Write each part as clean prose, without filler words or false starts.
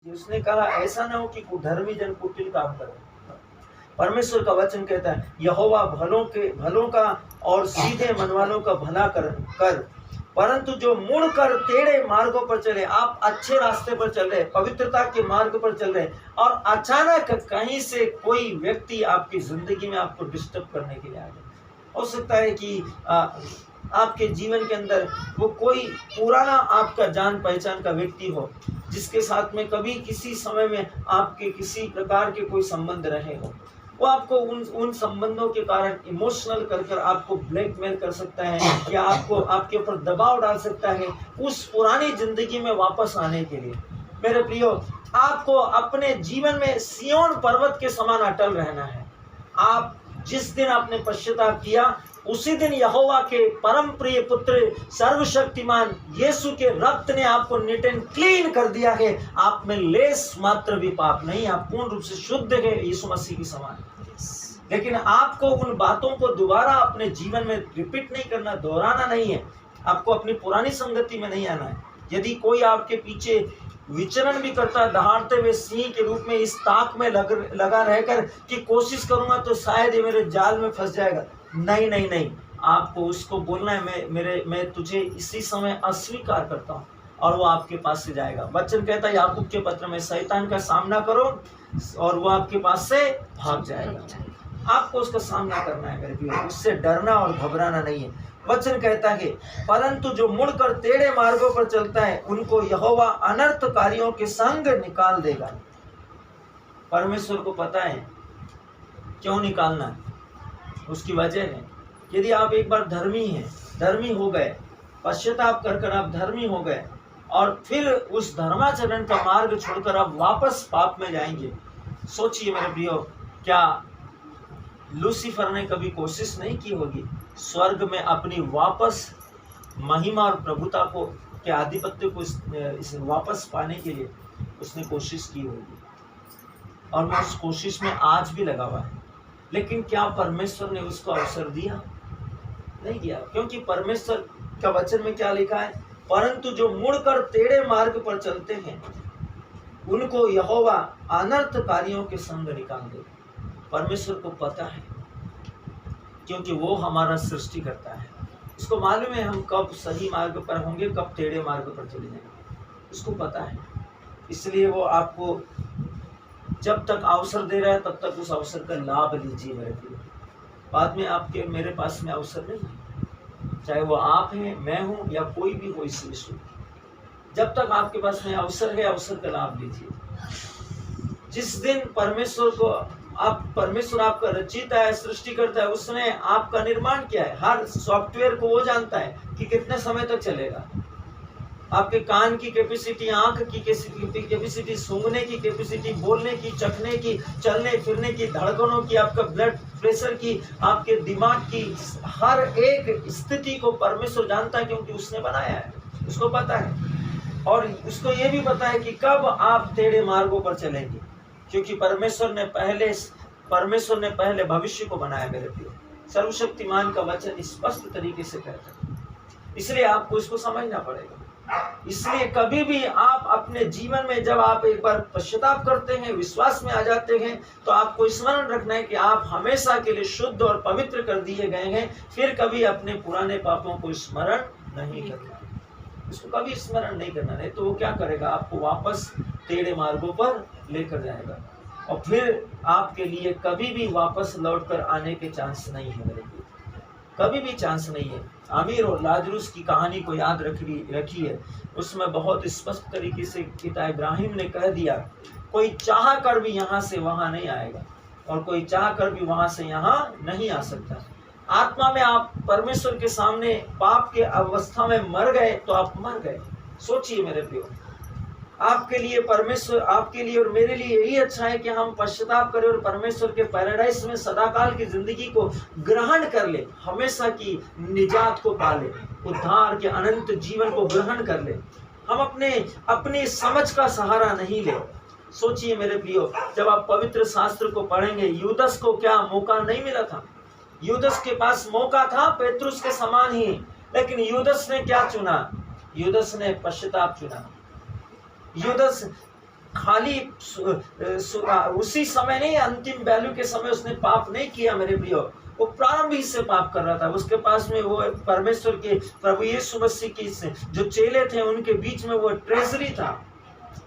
उसने कहा ऐसा ना हो कि कुधर्मी जन कुटिल काम करे। परमेश्वर का वचन कहता है यहोवा भलों का और सीधे मन वालों का भला कर परंतु जो मुड़कर टेढ़े मार्गों पर चले, आप अच्छे रास्ते पर चल रहे, पवित्रता के मार्ग पर चल रहे और अचानक कहीं से कोई व्यक्ति आपकी जिंदगी में आपको डिस्टर्ब करने के लिए आ जाए। हो सकता है कि आपके जीवन के अंदर वो कोई पुराना आपका जान पहचान का व्यक्ति हो जिसके साथ में कभी किसी समय में आपके किसी प्रकार के कोई संबंध रहे हो। वो आपको उन संबंधों के कारण इमोशनल कर आपको ब्लैकमेल कर सकता है या आपको आपके ऊपर दबाव डाल सकता है उस पुरानी जिंदगी में वापस आने के लिए। मेरे प्रियो, आपको अपने जीवन में सिय्योन पर्वत के समान अटल रहना है। आप जिस दिन आपने पश्चाताप किया उसी दिन यहोवा के परम प्रिय पुत्र सर्वशक्तिमान यीशु के रक्त ने आपको नीट एंड क्लीन कर दिया है। आप में लेस मात्र भी पाप नहीं, आप पूर्ण रूप से शुद्ध है यीशु मसीह के समान। लेकिन आपको उन बातों को दोबारा अपने जीवन में रिपीट नहीं करना, दोहराना नहीं है। आपको अपनी पुरानी संगति में नहीं आना है। यदि कोई आपके पीछे विचरण भी करता है दहाड़ते हुए सिंह के रूप में इस ताक में लगा रहकर कि कोशिश करूंगा तो शायद ये मेरे जाल में फंस जाएगा, नहीं, आपको उसको बोलना है मैं तुझे इसी समय अस्वीकार करता हूँ और वो आपके पास से जाएगा। वचन कहता है याकूब के पत्र में शैतान का सामना करो और वो आपके पास से भाग जाएगा। आपको उसका सामना करना है मेरे प्रियो, उससे डरना और घबराना नहीं है। वचन कहता है परंतु जो मुड़कर टेढ़े मार्गों पर चलता है उनको यहोवा अनर्थकारियों के संग निकाल देगा। परमेश्वर को पता है क्यों निकालना है, उसकी वजह है। यदि आप एक बार धर्मी हो गए, पश्चाताप कर आप धर्मी हो गए और फिर उस धर्माचरण का मार्ग छोड़कर आप वापस पाप में जाएंगे। सोचिए मेरे प्रियो, क्या लूसीफर ने कभी कोशिश नहीं की होगी स्वर्ग में अपनी वापस महिमा और प्रभुता को के आधिपत्य को इस वापस पाने के लिए उसने कोशिश की होगी और वो उस कोशिश में आज भी लगा हुआ है। लेकिन क्या परमेश्वर ने उसको अवसर दिया? नहीं दिया, क्योंकि परमेश्वर का वचन में क्या लिखा है, परंतु जो मुड़कर टेढ़े मार्ग पर चलते हैं उनको यहोवा अनर्थकारियों के संग निकाल देगा। परमेश्वर को पता है क्योंकि वो हमारा सृष्टि करता है। उसको मालूम है हम कब सही मार्ग पर होंगे, कब टेढ़े मार्ग पर चले जाएंगे, उसको पता है। इसलिए वो आपको जब तक अवसर दे रहा है तब तक उस अवसर का लाभ लीजिए मेरे प्रिय। बाद में आपके मेरे पास में अवसर नहीं है, चाहे वो आप हैं, मैं हूँ या कोई भी हो इस विश्व में। जब तक आपके पास में अवसर है, अवसर का लाभ लीजिए। जिस दिन परमेश्वर आपका रचयिता है, सृष्टि करता है, उसने आपका निर्माण किया है। हर सॉफ्टवेयर को वो जानता है कि कितने समय तक चलेगा। आपके कान की कैपेसिटी, आंख की कैपेसिटी, सूंघने की कैपेसिटी, बोलने की, चखने की, चलने फिरने की, धड़कनों की, आपका ब्लड प्रेशर की, आपके दिमाग की, हर एक स्थिति को परमेश्वर जानता है क्योंकि उसने बनाया है, उसको पता है। और उसको ये भी पता है कि कब आप टेढ़े मार्गों पर चलेंगे, क्योंकि परमेश्वर ने पहले भविष्य को बनाया मेरे प्रिय। सर्वशक्तिमान का वचन स्पष्ट तरीके से कहता है, इसलिए आपको इसको समझना पड़ेगा। इसलिए कभी भी आप अपने जीवन में जब आप एक बार पश्चाताप करते हैं, विश्वास में आ जाते हैं, तो आपको स्मरण रखना है कि आप हमेशा के लिए शुद्ध और पवित्र कर दिए गए हैं। फिर कभी अपने पुराने पापों को स्मरण नहीं करना, इसको कभी स्मरण नहीं करना, नहीं तो वो क्या करेगा, आपको वापस टेढ़े मार्गों पर लेकर जाएगा और फिर आपके लिए कभी भी वापस लौटकर आने के चांस नहीं है मेरे लिए, कभी भी चांस नहीं है। आमीर और लाजरूस की कहानी को याद रखिए, उसमें बहुत स्पष्ट तरीके से पिता इब्राहिम ने कह दिया, कोई चाह कर भी यहाँ से वहाँ नहीं आएगा और कोई चाह कर भी वहाँ से यहाँ नहीं आ सकता। आत्मा में आप परमेश्वर के सामने पाप के अवस्था में मर गए तो आप मर गए। सोचिए मेरे प्रियो, आपके लिए परमेश्वर, आपके लिए और मेरे लिए यही अच्छा है कि हम पश्चाताप करें और परमेश्वर के पैराडाइज में सदाकाल की जिंदगी को ग्रहण कर ले, हमेशा की निजात को पाले, उद्धार के अनंत जीवन को ग्रहण कर ले। हम अपनी समझ का सहारा नहीं ले। सोचिए मेरे प्रियो, जब आप पवित्र शास्त्र को पढ़ेंगे, यूदस को क्या मौका नहीं मिला था? यूदस के पास मौका था पेतरुस के समान ही, लेकिन यूदस ने क्या चुना? यूदस ने पश्चाताप चुना। यूदस खाली उसी समय नहीं, अंतिम वैल्यू के समय उसने पाप नहीं किया मेरे प्रियो। वो प्रारंभ ही से पाप कर रहा था। उसके पास में वो परमेश्वर के प्रभु यीशु मसीह की जो चेले थे उनके बीच में वो ट्रेजरी था,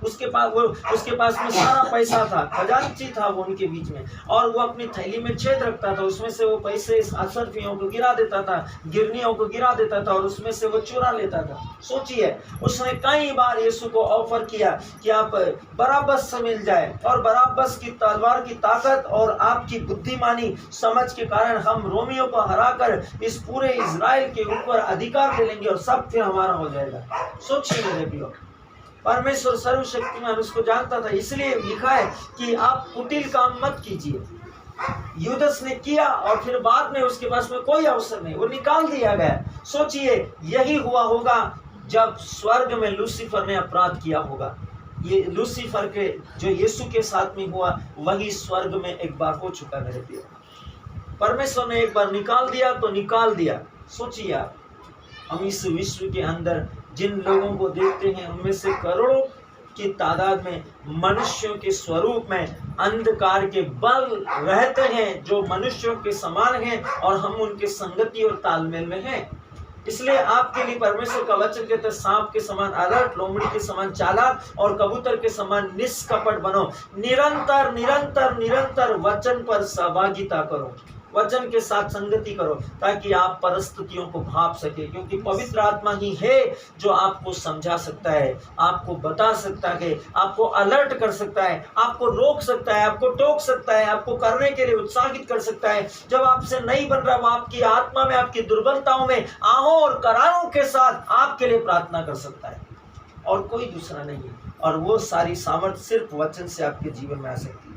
उसके पास में सारा पैसा था, खजांची था वो उनके बीच में, और वो अपनी थैली में छेद रखता था, उसमें से वो पैसे असरफियों को गिरा देता था, गिरनियों को गिरा देता था, और उसमें से वो चुरा लेता था। सोचिए, उसने कई बार यीशु को ऑफर किया कि आप बराबस से मिल जाए, और बराबस की तलवार की ताकत और आपकी बुद्धिमानी समझ के कारण हम रोमियों को हराकर इस पूरे इजराइल के ऊपर अधिकार ले लेंगे और सब फिर हमारा हो जाएगा। सोचिए मेरे प्रियो, परमेश्वर सर्वशक्तिमान उसको जानता था, इसलिए लिखा है कि आप कुटिल काम मत कीजिए। यूदस ने किया और फिर बाद में उसके पास में कोई अवसर नहीं, वो निकाल दिया गया। सोचिए, यही हुआ होगा जब स्वर्ग में लूसीफर ने अपराध किया होगा। ये लूसीफर के जो यीशु के साथ में हुआ वही स्वर्ग में एक बार हो चुका मेरे प्रिय। परमेश्वर ने एक बार निकाल दिया तो निकाल दिया। सोचिए आप, हम इस विश्व के अंदर जिन लोगों को देखते हैं उनमें से करोड़ों की तादाद में मनुष्यों के स्वरूप में अंधकार के बल रहते हैं, जो मनुष्यों के समान हैं, और हम उनके संगति और तालमेल में हैं। इसलिए आपके लिए परमेश्वर का वचन कहता है, सांप के समान अलर्ट, लोमड़ी के समान चालाक और कबूतर के समान निष्कपट बनो। निरंतर निरंतर निरंतर वचन पर सहभागिता करो, वचन के साथ संगति करो, ताकि आप परिस्थितियों को भाप सके, क्योंकि पवित्र आत्मा ही है जो आपको समझा सकता है, आपको बता सकता है, आपको अलर्ट कर सकता है, आपको रोक सकता है, आपको टोक सकता है, आपको करने के लिए उत्साहित कर सकता है। जब आपसे नहीं बन रहा, वो आपकी आत्मा में, आपकी दुर्बलताओं में आहों और करारों के साथ आपके लिए प्रार्थना कर सकता है, और कोई दूसरा नहीं है। और वो सारी सामर्थ्य सिर्फ वचन से आपके जीवन में आ सकती है।